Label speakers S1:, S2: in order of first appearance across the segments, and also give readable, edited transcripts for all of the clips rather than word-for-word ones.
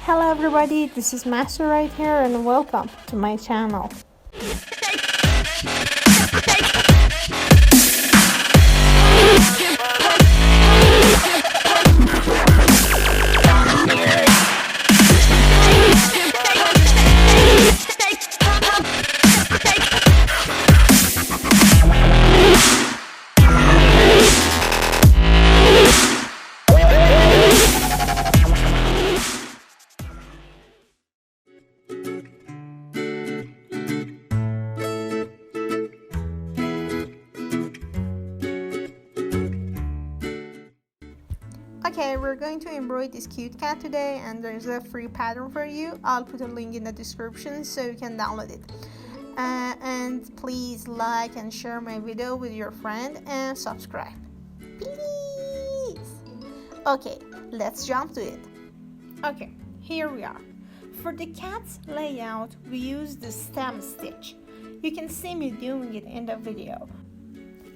S1: Hello everybody, this is Master right here and welcome to my channel. Okay, we're going to embroider this cute cat today, and there's a free pattern for you. I'll put a link in the description so you can download it. And please like and share my video with your friend and subscribe. Please! Okay, let's jump to it. Okay, here we are. For the cat's layout, we use the stem stitch. You can see me doing it in the video.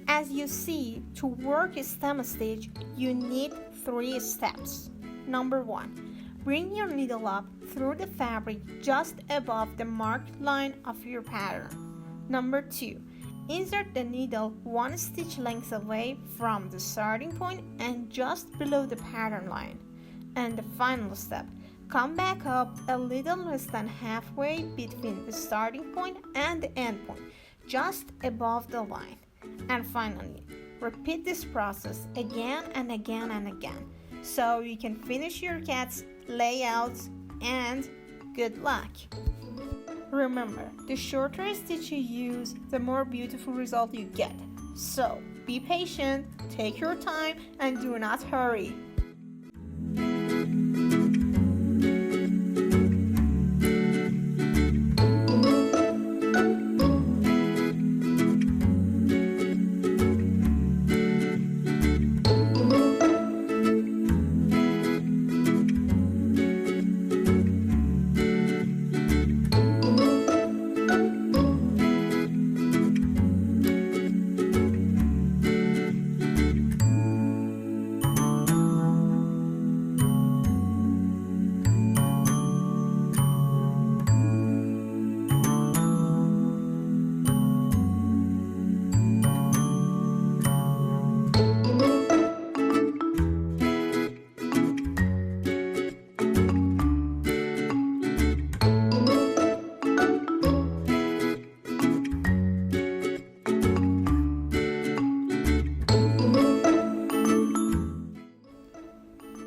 S1: As you see, to work a stem stitch, you need 3 steps. Number 1, bring your needle up through the fabric just above the marked line of your pattern. Number 2, insert the needle 1 stitch length away from the starting point and just below the pattern line. And the final step, come back up a little less than halfway between the starting point and the end point, just above the line. And finally, repeat this process again and again and again so you can finish your cat's layouts, and good luck! Remember, the shorter a stitch you use, the more beautiful result you get. So be patient, take your time, and do not hurry.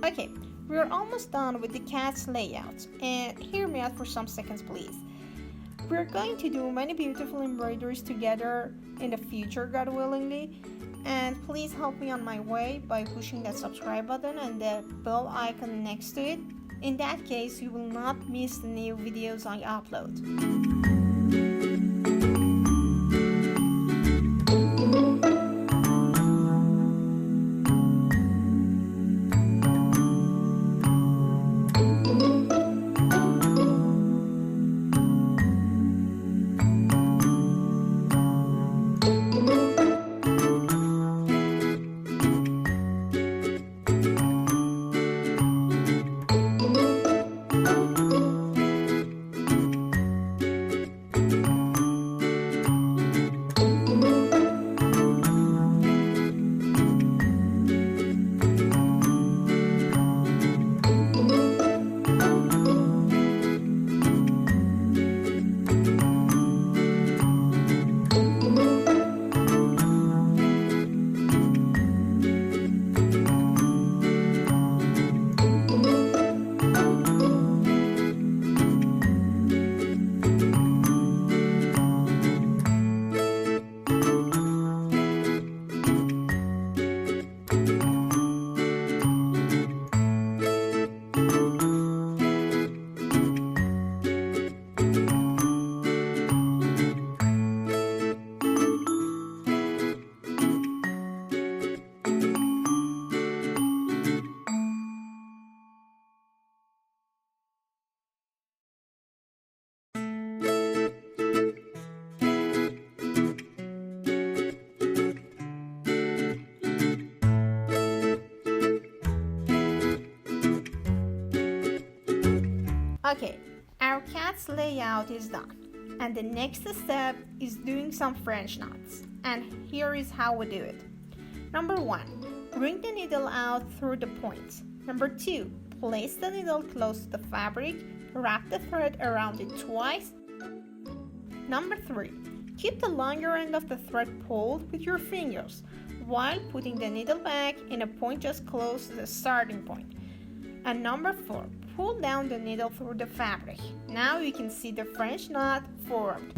S1: Okay, we're almost done with the cat's layout, and hear me out for some seconds please. We're going to do many beautiful embroideries together in the future, God willingly, and please help me on my way by pushing that subscribe button and the bell icon next to it. In that case, you will not miss the new videos I upload. Okay, our cat's layout is done. And the next step is doing some French knots. And here is how we do it. Number 1, bring the needle out through the point. Number 2, place the needle close to the fabric, wrap the thread around it twice. Number 3, keep the longer end of the thread pulled with your fingers while putting the needle back in a point just close to the starting point. And number 4, pull down the needle through the fabric. Now you can see the French knot formed.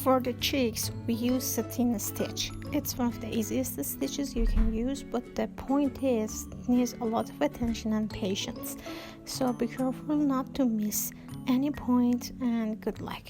S1: For the cheeks, we use satin stitch. It's one of the easiest stitches you can use, but the point is it needs a lot of attention and patience. So be careful not to miss any point, and good luck.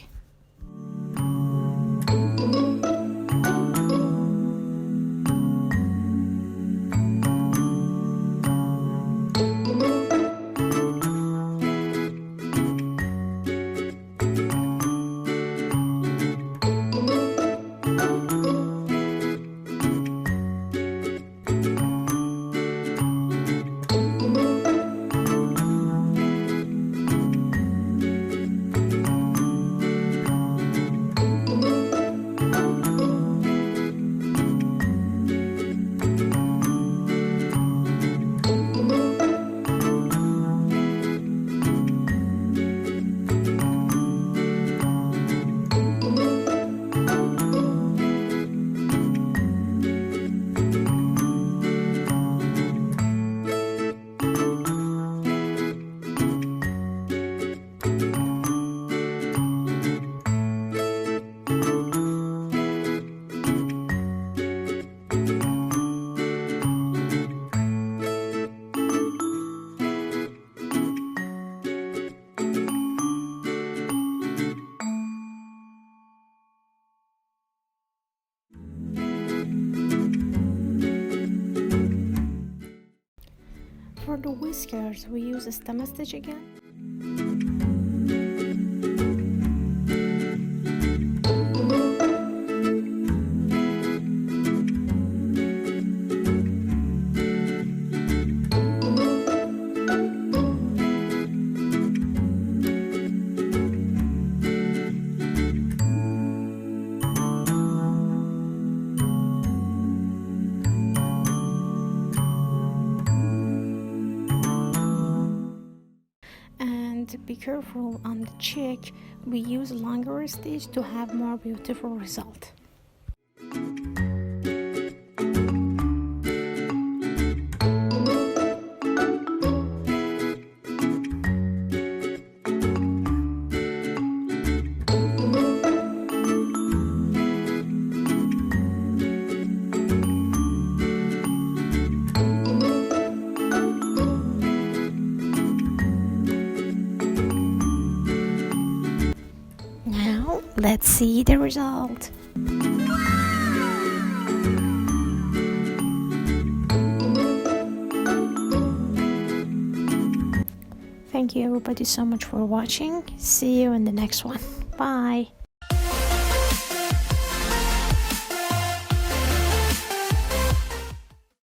S1: For the whiskers, we use a stem stitch again. Be careful on the cheek, we use longer stitch to have more beautiful result. Let's see the result. Thank you everybody so much for watching. See you in the next one. Bye.